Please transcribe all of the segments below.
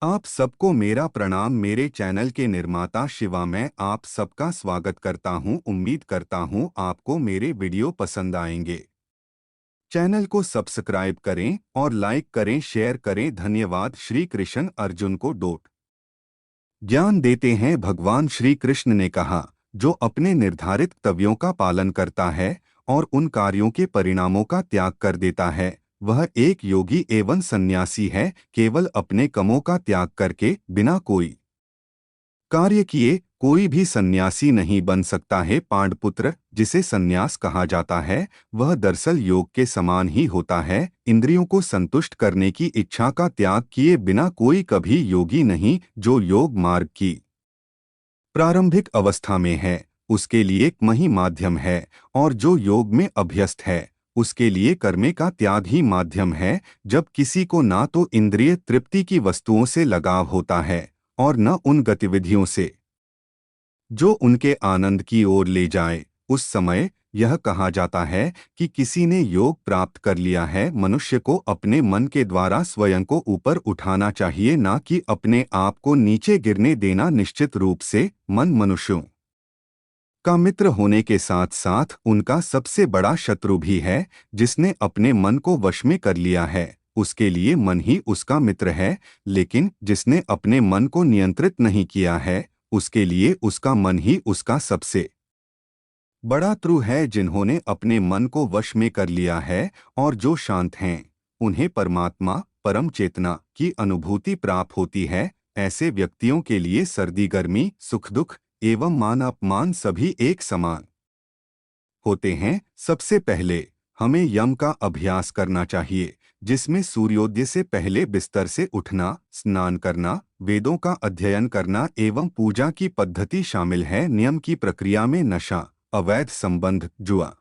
आप सबको मेरा प्रणाम। मेरे चैनल के निर्माता शिवा, मैं आप सबका स्वागत करता हूं। उम्मीद करता हूं आपको मेरे वीडियो पसंद आएंगे। चैनल को सब्सक्राइब करें और लाइक करें, शेयर करें। धन्यवाद। श्री कृष्ण अर्जुन को डोट ज्ञान देते हैं। भगवान श्री कृष्ण ने कहा, जो अपने निर्धारित कर्तव्यों का पालन करता है और उन कार्यों के परिणामों का त्याग कर देता है, वह एक योगी एवं सन्यासी है। केवल अपने कामों का त्याग करके बिना कोई कार्य किए कोई भी सन्यासी नहीं बन सकता है। पांडपुत्र, जिसे सन्यास कहा जाता है, वह दरअसल योग के समान ही होता है। इंद्रियों को संतुष्ट करने की इच्छा का त्याग किए बिना कोई कभी योगी नहीं। जो योग मार्ग की प्रारंभिक अवस्था में है, उसके लिए कर्म ही माध्यम है, और जो योग में अभ्यस्त है, उसके लिए कर्म का त्याग ही माध्यम है। जब किसी को ना तो इंद्रिय तृप्ति की वस्तुओं से लगाव होता है और न उन गतिविधियों से जो उनके आनंद की ओर ले जाए, उस समय यह कहा जाता है कि किसी ने योग प्राप्त कर लिया है। मनुष्य को अपने मन के द्वारा स्वयं को ऊपर उठाना चाहिए, ना कि अपने आप को नीचे गिरने देना। निश्चित रूप से मन मनुष्यों का मित्र होने के साथ साथ उनका सबसे बड़ा शत्रु भी है। जिसने अपने मन को वश में कर लिया है, उसके लिए मन ही उसका मित्र है। लेकिन जिसने अपने मन को नियंत्रित नहीं किया है, उसके लिए उसका मन ही उसका सबसे बड़ा शत्रु है। जिन्होंने अपने मन को वश में कर लिया है और जो शांत हैं, उन्हें परमात्मा परम चेतना की अनुभूति प्राप्त होती है। ऐसे व्यक्तियों के लिए सर्दी गर्मी, सुख दुख एवं मान अपमान सभी एक समान होते हैं। सबसे पहले हमें यम का अभ्यास करना चाहिए, जिसमें सूर्योदय से पहले बिस्तर से उठना, स्नान करना, वेदों का अध्ययन करना एवं पूजा की पद्धति शामिल है। नियम की प्रक्रिया में नशा, अवैध संबंध, जुआ,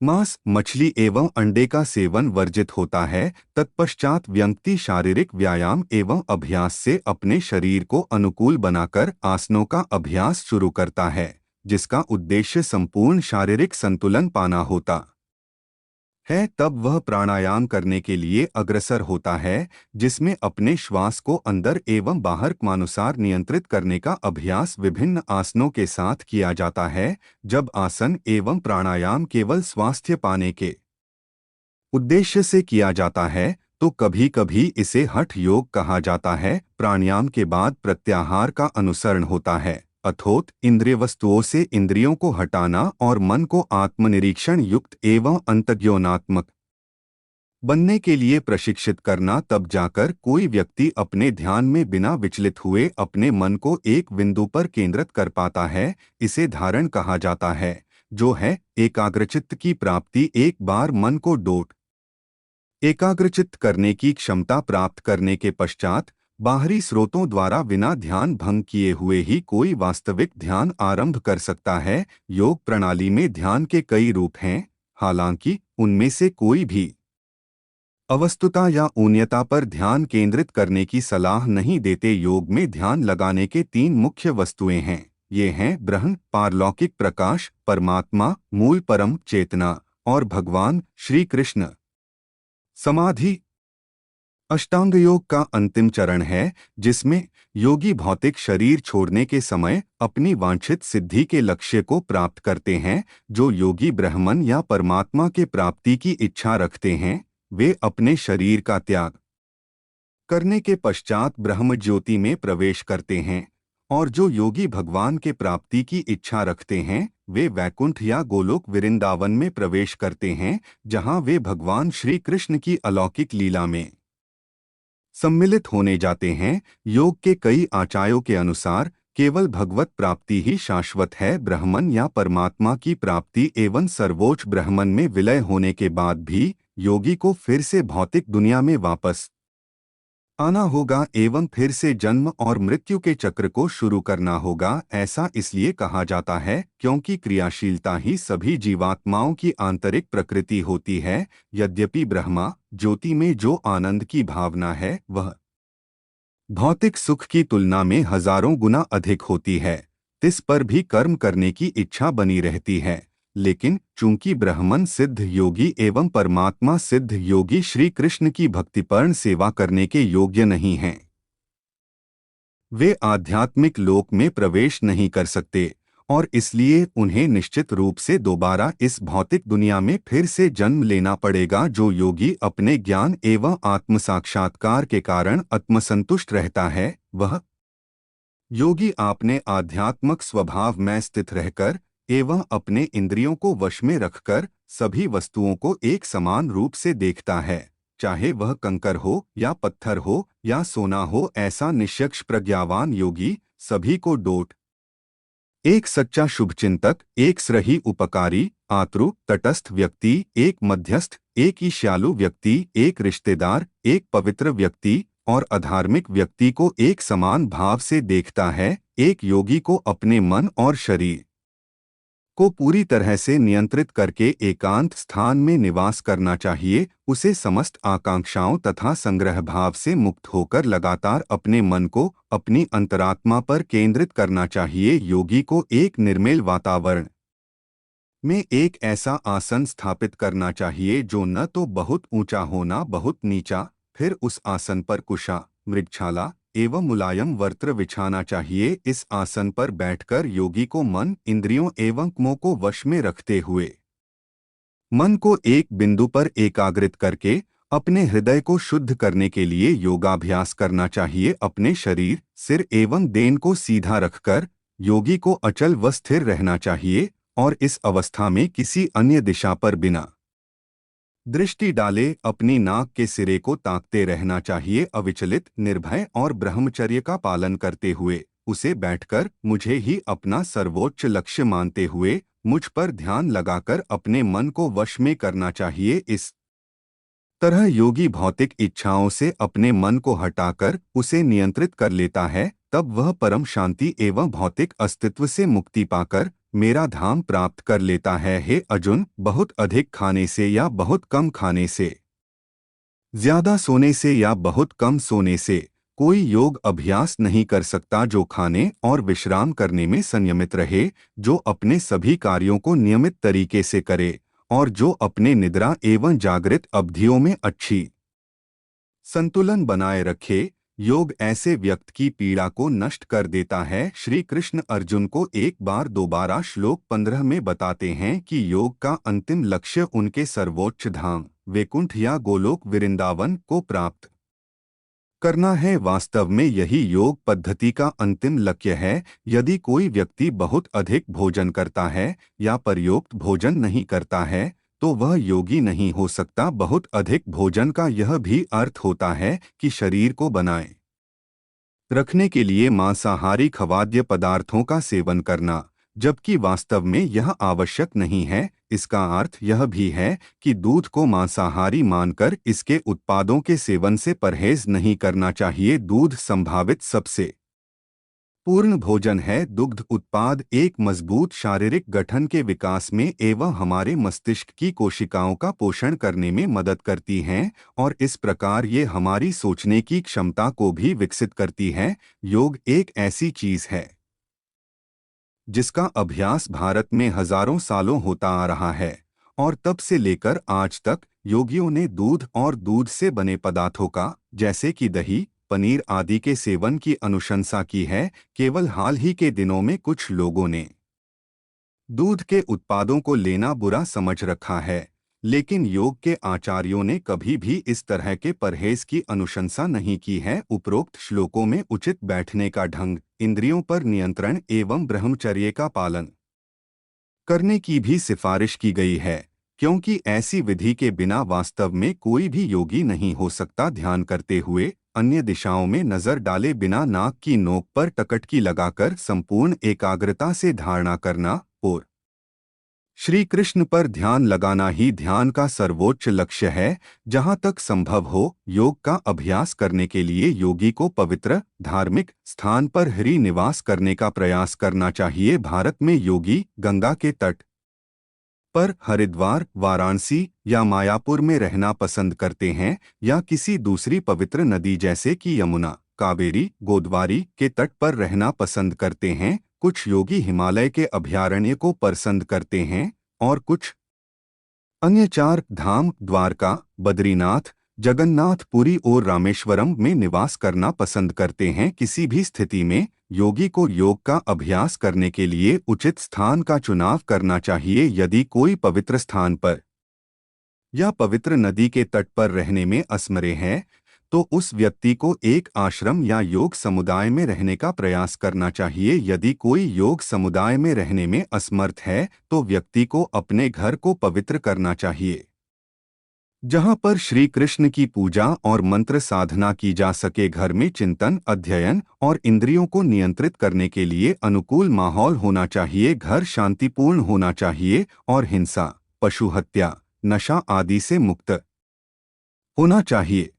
मांस, मछली एवं अंडे का सेवन वर्जित होता है। तत्पश्चात व्यक्ति शारीरिक व्यायाम एवं अभ्यास से अपने शरीर को अनुकूल बनाकर आसनों का अभ्यास शुरू करता है, जिसका उद्देश्य संपूर्ण शारीरिक संतुलन पाना होता है। तब वह प्राणायाम करने के लिए अग्रसर होता है, जिसमें अपने श्वास को अंदर एवं बाहर क्रमानुसार नियंत्रित करने का अभ्यास विभिन्न आसनों के साथ किया जाता है। जब आसन एवं प्राणायाम केवल स्वास्थ्य पाने के उद्देश्य से किया जाता है, तो कभी कभी इसे हठ योग कहा जाता है। प्राणायाम के बाद प्रत्याहार का अनुसरण होता है, अर्थात इंद्रिय वस्तुओं से इंद्रियों को हटाना और मन को आत्मनिरीक्षण युक्त एवं अंतर्ज्ञानात्मक बनने के लिए प्रशिक्षित करना। तब जाकर कोई व्यक्ति अपने ध्यान में बिना विचलित हुए अपने मन को एक बिंदु पर केंद्रित कर पाता है। इसे धारण कहा जाता है, जो है एकाग्रचित्त की प्राप्ति। एक बार मन को एकाग्रचित्त करने की क्षमता प्राप्त करने के पश्चात बाहरी स्रोतों द्वारा बिना ध्यान भंग किए हुए ही कोई वास्तविक ध्यान आरंभ कर सकता है। योग प्रणाली में ध्यान के कई रूप हैं, हालांकि उनमें से कोई भी अवस्तुता या ऊन्यता पर ध्यान केंद्रित करने की सलाह नहीं देते। योग में ध्यान लगाने के तीन मुख्य वस्तुएं हैं। ये हैं ब्रह्म, पारलौकिक प्रकाश, परमात्मा, मूल परम चेतना, और भगवान श्री कृष्ण। समाधि अष्टांग योग का अंतिम चरण है, जिसमें योगी भौतिक शरीर छोड़ने के समय अपनी वांछित सिद्धि के लक्ष्य को प्राप्त करते हैं। जो योगी ब्रह्मन या परमात्मा के प्राप्ति की इच्छा रखते हैं, वे अपने शरीर का त्याग करने के पश्चात ब्रह्म ज्योति में प्रवेश करते हैं। और जो योगी भगवान के प्राप्ति की इच्छा रखते हैं, वे वैकुंठ या गोलोक वृंदावन में प्रवेश करते हैं, जहां वे भगवान श्री कृष्ण की अलौकिक लीला में सम्मिलित होने जाते हैं। योग के कई आचार्यों के अनुसार केवल भगवत प्राप्ति ही शाश्वत है। ब्रह्मन या परमात्मा की प्राप्ति एवं सर्वोच्च ब्रह्मन में विलय होने के बाद भी योगी को फिर से भौतिक दुनिया में वापस आना होगा एवं फिर से जन्म और मृत्यु के चक्र को शुरू करना होगा। ऐसा इसलिए कहा जाता है क्योंकि क्रियाशीलता ही सभी जीवात्माओं की आंतरिक प्रकृति होती है। यद्यपि ब्रह्मा ज्योति में जो आनंद की भावना है, वह भौतिक सुख की तुलना में हजारों गुना अधिक होती है। इस पर भी कर्म करने की इच्छा बनी रहती है। लेकिन चूंकि ब्रह्मन सिद्ध योगी एवं परमात्मा सिद्ध योगी श्री कृष्ण की भक्तिपूर्ण सेवा करने के योग्य नहीं हैं, वे आध्यात्मिक लोक में प्रवेश नहीं कर सकते और इसलिए उन्हें निश्चित रूप से दोबारा इस भौतिक दुनिया में फिर से जन्म लेना पड़ेगा। जो योगी अपने ज्ञान एवं आत्म साक्षात्कार के कारण आत्मसंतुष्ट रहता है, वह योगी अपने आध्यात्मिक स्वभाव में स्थित रहकर एवं अपने इंद्रियों को वश में रखकर सभी वस्तुओं को एक समान रूप से देखता है, चाहे वह कंकर हो या पत्थर हो या सोना हो। ऐसा निष्पक्ष प्रज्ञावान योगी सभी को डोट एक सच्चा शुभचिंतक, एक सही उपकारी, आतुर तटस्थ व्यक्ति, एक मध्यस्थ, एक ईर्ष्यालु व्यक्ति, एक रिश्तेदार, एक पवित्र व्यक्ति और अधार्मिक व्यक्ति को एक समान भाव से देखता है। एक योगी को अपने मन और शरीर को पूरी तरह से नियंत्रित करके एकांत स्थान में निवास करना चाहिए। उसे समस्त आकांक्षाओं तथा संग्रह भाव से मुक्त होकर लगातार अपने मन को अपनी अंतरात्मा पर केंद्रित करना चाहिए। योगी को एक निर्मल वातावरण में एक ऐसा आसन स्थापित करना चाहिए जो न तो बहुत ऊंचा हो न बहुत नीचा। फिर उस आसन पर कुशा, मृगछाला एवं मुलायम वस्त्र बिछाना चाहिए। इस आसन पर बैठकर योगी को मन, इंद्रियों एवं कर्मों को वश में रखते हुए मन को एक बिंदु पर एकाग्रित करके अपने हृदय को शुद्ध करने के लिए योगाभ्यास करना चाहिए। अपने शरीर, सिर एवं देन को सीधा रखकर योगी को अचल व स्थिर रहना चाहिए और इस अवस्था में किसी अन्य दिशा पर बिना दृष्टि डाले अपनी नाक के सिरे को ताकते रहना चाहिए। अविचलित, निर्भय और ब्रह्मचर्य का पालन करते हुए उसे बैठकर मुझे ही अपना सर्वोच्च लक्ष्य मानते हुए मुझ पर ध्यान लगाकर अपने मन को वश में करना चाहिए। इस तरह योगी भौतिक इच्छाओं से अपने मन को हटाकर उसे नियंत्रित कर लेता है। तब वह परम शांति एवं भौतिक अस्तित्व से मुक्ति पाकर मेरा धाम प्राप्त कर लेता है। हे अर्जुन, बहुत अधिक खाने से या बहुत कम खाने से, ज्यादा सोने से या बहुत कम सोने से कोई योग अभ्यास नहीं कर सकता। जो खाने और विश्राम करने में संयमित रहे, जो अपने सभी कार्यों को नियमित तरीके से करे और जो अपने निद्रा एवं जागृत अवधियों में अच्छी संतुलन बनाए रखे, योग ऐसे व्यक्ति की पीड़ा को नष्ट कर देता है। श्री कृष्ण अर्जुन को एक बार दोबारा श्लोक 15 में बताते हैं कि योग का अंतिम लक्ष्य उनके सर्वोच्च धाम वैकुंठ या गोलोक वृंदावन को प्राप्त करना है। वास्तव में यही योग पद्धति का अंतिम लक्ष्य है। यदि कोई व्यक्ति बहुत अधिक भोजन करता है या पर्याप्त भोजन नहीं करता है तो वह योगी नहीं हो सकता। बहुत अधिक भोजन का यह भी अर्थ होता है कि शरीर को बनाए रखने के लिए मांसाहारी खाद्य पदार्थों का सेवन करना, जबकि वास्तव में यह आवश्यक नहीं है। इसका अर्थ यह भी है कि दूध को मांसाहारी मानकर इसके उत्पादों के सेवन से परहेज नहीं करना चाहिए। दूध संभावित सबसे पूर्ण भोजन है। दुग्ध उत्पाद एक मजबूत शारीरिक गठन के विकास में एवं हमारे मस्तिष्क की कोशिकाओं का पोषण करने में मदद करती हैं और इस प्रकार ये हमारी सोचने की क्षमता को भी विकसित करती है। योग एक ऐसी चीज है जिसका अभ्यास भारत में हजारों सालों होता आ रहा है और तब से लेकर आज तक योगियों ने दूध और दूध से बने पदार्थों का, जैसे कि दही, पनीर आदि के सेवन की अनुशंसा की है। केवल हाल ही के दिनों में कुछ लोगों ने दूध के उत्पादों को लेना बुरा समझ रखा है, लेकिन योग के आचार्यों ने कभी भी इस तरह के परहेज की अनुशंसा नहीं की है। उपरोक्त श्लोकों में उचित बैठने का ढंग, इंद्रियों पर नियंत्रण एवं ब्रह्मचर्य का पालन करने की भी सिफारिश की गई है, क्योंकि ऐसी विधि के बिना वास्तव में कोई भी योगी नहीं हो सकता। ध्यान करते हुए अन्य दिशाओं में नजर डाले बिना नाक की नोक पर टकटकी लगाकर संपूर्ण एकाग्रता से धारणा करना और श्री कृष्ण पर ध्यान लगाना ही ध्यान का सर्वोच्च लक्ष्य है। जहाँ तक संभव हो, योग का अभ्यास करने के लिए योगी को पवित्र धार्मिक स्थान पर ही निवास करने का प्रयास करना चाहिए। भारत में योगी गंगा के तट पर, हरिद्वार, वाराणसी या मायापुर में रहना पसंद करते हैं या किसी दूसरी पवित्र नदी जैसे कि यमुना, कावेरी, गोदावरी के तट पर रहना पसंद करते हैं। कुछ योगी हिमालय के अभयारण्य को पसंद करते हैं और कुछ अन्य चार धाम द्वारका, बद्रीनाथ, जगन्नाथ पुरी और रामेश्वरम में निवास करना पसंद करते हैं। किसी भी स्थिति में योगी को योग का अभ्यास करने के लिए उचित स्थान का चुनाव करना चाहिए। यदि कोई पवित्र स्थान पर या पवित्र नदी के तट पर रहने में असमर्थ है तो उस व्यक्ति को एक आश्रम या योग समुदाय में रहने का प्रयास करना चाहिए। यदि कोई योग समुदाय में रहने में असमर्थ है तो व्यक्ति को अपने घर को पवित्र करना चाहिए, जहां पर श्री कृष्ण की पूजा और मंत्र साधना की जा सके। घर में चिंतन, अध्ययन और इंद्रियों को नियंत्रित करने के लिए अनुकूल माहौल होना चाहिए। घर शांतिपूर्ण होना चाहिए और हिंसा, पशु हत्या, नशा आदि से मुक्त होना चाहिए।